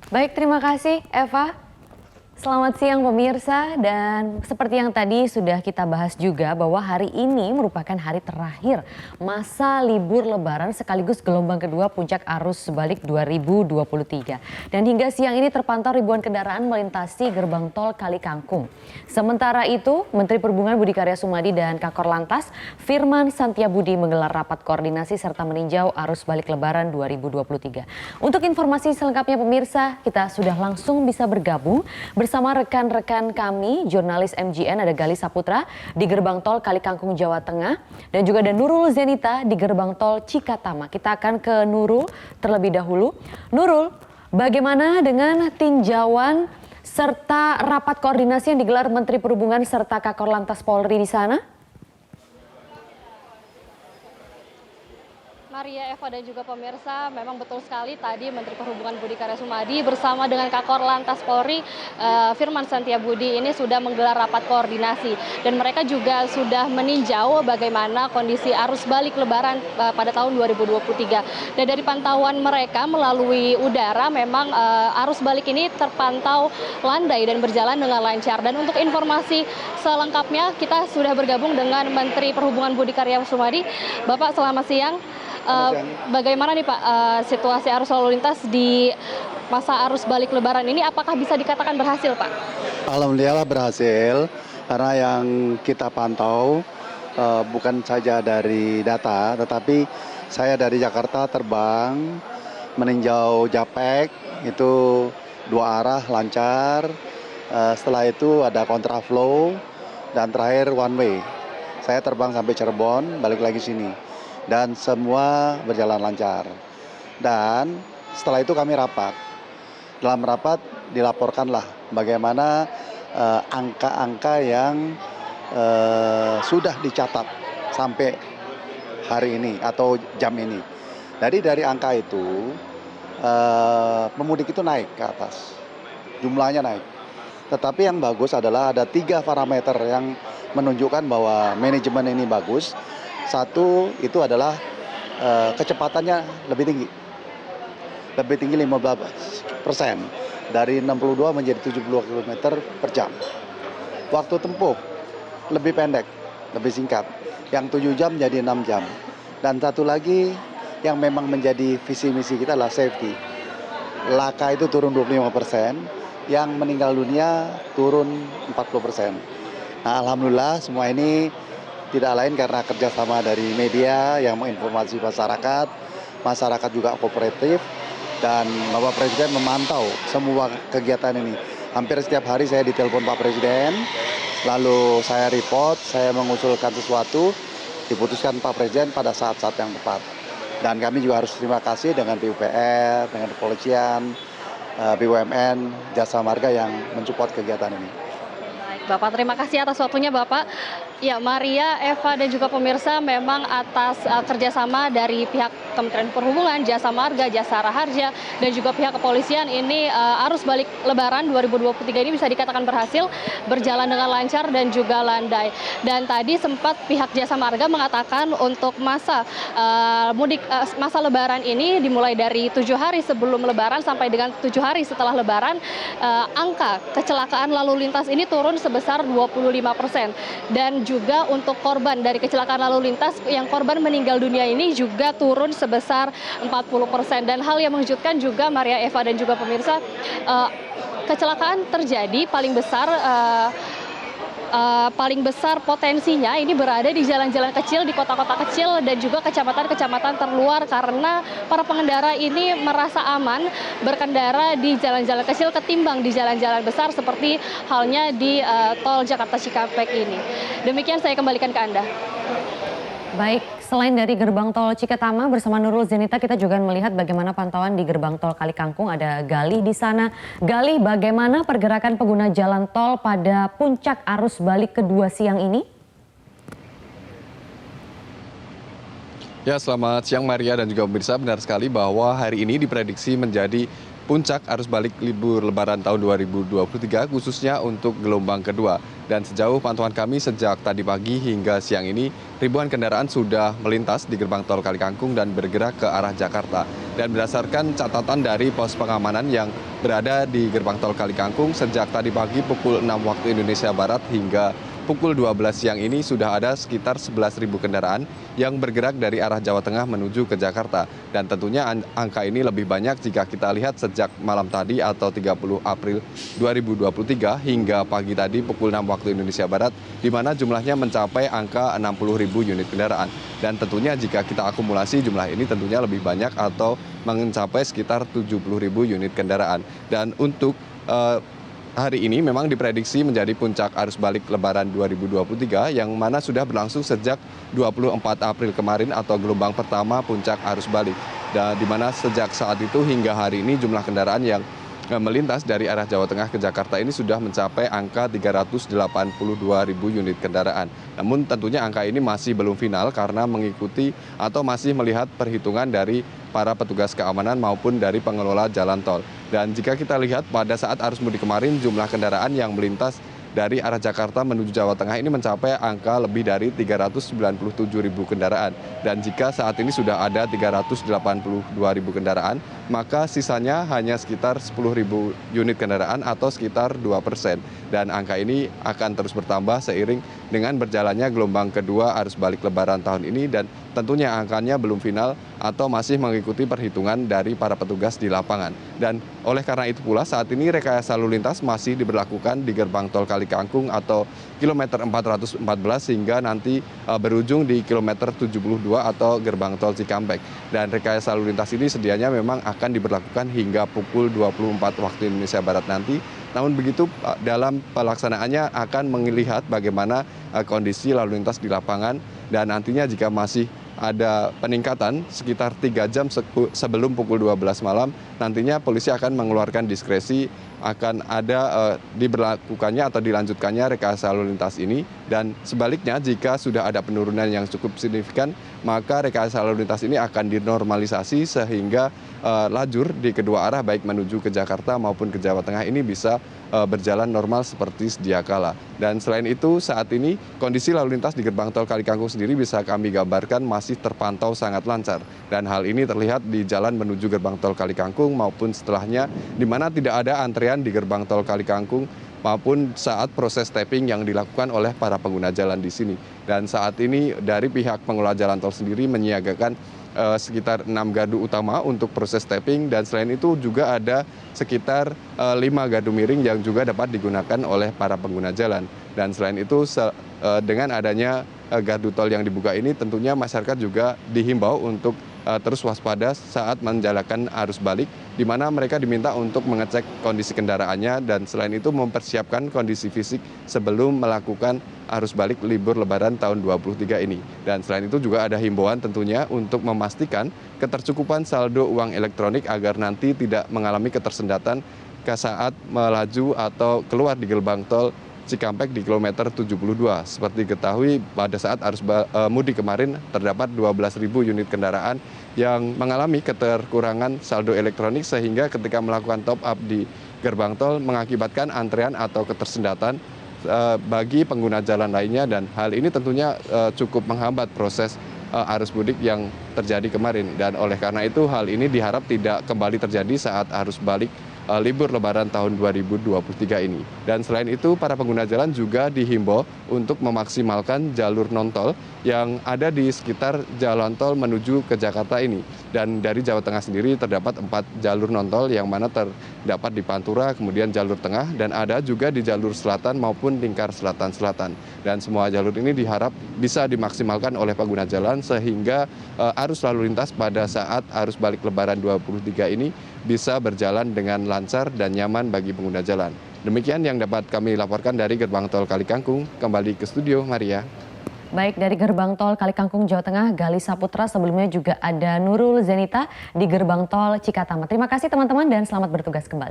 Baik, terima kasih Eva. Selamat siang pemirsa, dan seperti yang tadi sudah kita bahas juga bahwa hari ini merupakan hari terakhir masa libur lebaran sekaligus gelombang kedua puncak arus balik 2023. Dan hingga siang ini terpantau ribuan kendaraan melintasi gerbang tol Kali Kangkung. Sementara itu, Menteri Perhubungan Budi Karya Sumadi dan Kakor Lantas Firman Santiabudi menggelar rapat koordinasi serta meninjau arus balik lebaran 2023. Untuk informasi selengkapnya pemirsa, kita sudah langsung bisa bergabung bersama rekan-rekan kami, jurnalis MGN, ada Gali Saputra di gerbang tol Kali Kangkung, Jawa Tengah, dan juga ada Nurul Zenita di gerbang tol Cikatama. Kita akan ke Nurul terlebih dahulu. Nurul, bagaimana dengan tinjauan serta rapat koordinasi yang digelar Menteri Perhubungan serta Kakor Lantas Polri di sana? Maria, Eva, dan juga pemirsa, memang betul sekali tadi Menteri Perhubungan Budi Karya Sumadi bersama dengan Kakor Lantas Polri Firman Santiabudi ini sudah menggelar rapat koordinasi, dan mereka juga sudah meninjau bagaimana kondisi arus balik lebaran pada tahun 2023. Dan dari pantauan mereka melalui udara memang arus balik ini terpantau landai dan berjalan dengan lancar. Dan untuk informasi selengkapnya kita sudah bergabung dengan Menteri Perhubungan Budi Karya Sumadi. Bapak, selamat siang. Bagaimana nih Pak situasi arus lalu lintas di masa arus balik lebaran ini, apakah bisa dikatakan berhasil Pak? Alhamdulillah berhasil, karena yang kita pantau bukan saja dari data, tetapi saya dari Jakarta terbang meninjau Japek, itu dua arah lancar, setelah itu ada kontraflow, dan terakhir one way. Saya terbang sampai Cirebon, balik lagi sini. Dan semua berjalan lancar. Dan setelah itu kami rapat. Dalam rapat dilaporkanlah bagaimana angka-angka yang sudah dicatat sampai hari ini atau jam ini. Jadi dari angka itu pemudik itu naik ke atas, jumlahnya naik. Tetapi yang bagus adalah ada 3 parameter yang menunjukkan bahwa manajemen ini bagus. Satu itu adalah kecepatannya lebih tinggi 15%, dari 62 menjadi 72 km per jam. Waktu tempuh lebih pendek, lebih singkat, yang 7 jam jadi 6 jam. Dan satu lagi yang memang menjadi visi misi kita adalah safety. Laka itu turun 25%, yang meninggal dunia turun 40%. Nah, alhamdulillah semua ini tidak lain karena kerjasama dari media yang menginformasi masyarakat, masyarakat juga kooperatif, dan Bapak Presiden memantau semua kegiatan ini. Hampir setiap hari saya ditelepon Pak Presiden, lalu saya report, saya mengusulkan sesuatu, diputuskan Pak Presiden pada saat-saat yang tepat. Dan kami juga harus terima kasih dengan PUPR, dengan kepolisian, BUMN, Jasa Marga yang mensupport kegiatan ini. Bapak, terima kasih atas waktunya Bapak. Ya, Maria, Eva, dan juga pemirsa, memang atas kerjasama dari pihak Kementerian Perhubungan, Jasa Marga, Jasara Harja, dan juga pihak kepolisian ini arus balik Lebaran 2023 ini bisa dikatakan berhasil, berjalan dengan lancar dan juga landai. Dan tadi sempat pihak Jasa Marga mengatakan untuk masa masa Lebaran ini dimulai dari 7 hari sebelum Lebaran sampai dengan 7 hari setelah Lebaran, angka kecelakaan lalu lintas ini turun sebesar 25%. Dan juga untuk korban dari kecelakaan lalu lintas, yang korban meninggal dunia ini juga turun sebesar 40%. Dan hal yang mengejutkan juga Maria, Eva, dan juga pemirsa, kecelakaan terjadi paling besar potensinya ini berada di jalan-jalan kecil, di kota-kota kecil, dan juga kecamatan-kecamatan terluar, karena para pengendara ini merasa aman berkendara di jalan-jalan kecil ketimbang di jalan-jalan besar seperti halnya di tol Jakarta Cikampek ini. Demikian, saya kembalikan ke Anda. Baik, selain dari gerbang tol Cikatama bersama Nurul Zenita, kita juga melihat bagaimana pantauan di gerbang tol Kali Kangkung. Ada Gali di sana. Gali, bagaimana pergerakan pengguna jalan tol pada puncak arus balik kedua siang ini? Ya, selamat siang Maria dan juga pemirsa. Benar sekali bahwa hari ini diprediksi menjadi puncak arus balik libur Lebaran tahun 2023 khususnya untuk gelombang kedua. Dan sejauh pantauan kami sejak tadi pagi hingga siang ini, ribuan kendaraan sudah melintas di gerbang tol Kalikangkung dan bergerak ke arah Jakarta. Dan berdasarkan catatan dari pos pengamanan yang berada di gerbang tol Kalikangkung, sejak tadi pagi pukul 6 waktu Indonesia Barat hingga pukul 12 siang ini sudah ada sekitar 11.000 kendaraan yang bergerak dari arah Jawa Tengah menuju ke Jakarta. Dan tentunya angka ini lebih banyak jika kita lihat sejak malam tadi atau 30 April 2023 hingga pagi tadi pukul 6 waktu Indonesia Barat, di mana jumlahnya mencapai angka 60.000 unit kendaraan. Dan tentunya jika kita akumulasi jumlah ini tentunya lebih banyak atau mencapai sekitar 70.000 unit kendaraan. Dan untuk hari ini memang diprediksi menjadi puncak arus balik Lebaran 2023 yang mana sudah berlangsung sejak 24 April kemarin atau gelombang pertama puncak arus balik. Dan di mana sejak saat itu hingga hari ini jumlah kendaraan yang melintas dari arah Jawa Tengah ke Jakarta ini sudah mencapai angka 382.000 unit kendaraan. Namun tentunya angka ini masih belum final karena mengikuti atau masih melihat perhitungan dari para petugas keamanan maupun dari pengelola jalan tol. Dan jika kita lihat pada saat arus mudik kemarin jumlah kendaraan yang melintas dari arah Jakarta menuju Jawa Tengah ini mencapai angka lebih dari 397.000 kendaraan. Dan jika saat ini sudah ada 382.000 kendaraan, maka sisanya hanya sekitar 10.000 unit kendaraan atau sekitar 2%. Dan angka ini akan terus bertambah seiring dengan berjalannya gelombang kedua arus balik Lebaran tahun ini, dan tentunya angkanya belum final atau masih mengikuti perhitungan dari para petugas di lapangan. Dan oleh karena itu pula saat ini rekayasa lalu lintas masih diberlakukan di gerbang tol Kalikangkung atau kilometer 414 hingga nanti berujung di kilometer 72 atau gerbang tol Cikampek. Dan rekayasa lalu lintas ini sedianya memang akan diberlakukan hingga pukul 24 waktu Indonesia Barat nanti. Namun begitu dalam pelaksanaannya akan melihat bagaimana kondisi lalu lintas di lapangan, dan nantinya jika masih ada peningkatan sekitar 3 jam sebelum pukul 12 malam, nantinya polisi akan mengeluarkan diskresi akan ada diberlakukannya atau dilanjutkannya rekayasa lalu lintas ini. Dan sebaliknya jika sudah ada penurunan yang cukup signifikan, maka rekayasa lalu lintas ini akan dinormalisasi sehingga lajur di kedua arah baik menuju ke Jakarta maupun ke Jawa Tengah ini bisa berjalan normal seperti sedia kala. Dan selain itu saat ini kondisi lalu lintas di gerbang tol Kalikangkung sendiri bisa kami gambarkan masih terpantau sangat lancar. Dan hal ini terlihat di jalan menuju gerbang tol Kalikangkung maupun setelahnya, di mana tidak ada antrean di gerbang tol Kalikangkung maupun saat proses tapping yang dilakukan oleh para pengguna jalan di sini. Dan saat ini dari pihak pengelola jalan tol sendiri menyiagakan sekitar 6 gardu utama untuk proses tapping, dan selain itu juga ada sekitar 5 gardu miring yang juga dapat digunakan oleh para pengguna jalan. Dan selain itu dengan adanya gardu tol yang dibuka ini tentunya masyarakat juga dihimbau untuk terus waspada saat menjalankan arus balik, di mana mereka diminta untuk mengecek kondisi kendaraannya dan selain itu mempersiapkan kondisi fisik sebelum melakukan arus balik libur Lebaran tahun 2023 ini. Dan selain itu juga ada himbauan tentunya untuk memastikan ketercukupan saldo uang elektronik agar nanti tidak mengalami ketersendatan saat melaju atau keluar di gerbang tol Cikampek di kilometer 72. Seperti diketahui pada saat arus mudik kemarin terdapat 12.000 unit kendaraan yang mengalami keterkurangan saldo elektronik sehingga ketika melakukan top up di gerbang tol mengakibatkan antrean atau ketersendatan bagi pengguna jalan lainnya, dan hal ini tentunya cukup menghambat proses arus mudik yang terjadi kemarin. Dan oleh karena itu hal ini diharap tidak kembali terjadi saat arus balik libur Lebaran tahun 2023 ini. Dan selain itu para pengguna jalan juga dihimbau untuk memaksimalkan jalur non-tol yang ada di sekitar jalan tol menuju ke Jakarta ini. Dan dari Jawa Tengah sendiri terdapat 4 jalur non-tol yang mana terdapat di Pantura, kemudian jalur tengah, dan ada juga di jalur selatan maupun lingkar selatan-selatan. Dan semua jalur ini diharap bisa dimaksimalkan oleh pengguna jalan sehingga arus lalu lintas pada saat arus balik Lebaran 2023 ini bisa berjalan dengan lancar dan nyaman bagi pengguna jalan. Demikian yang dapat kami laporkan dari gerbang tol Kalikangkung. Kembali ke studio, Maria. Baik, dari gerbang tol Kalikangkung, Jawa Tengah, Gali Saputra. Sebelumnya juga ada Nurul Zenita di gerbang tol Cikatama. Terima kasih teman-teman dan selamat bertugas kembali.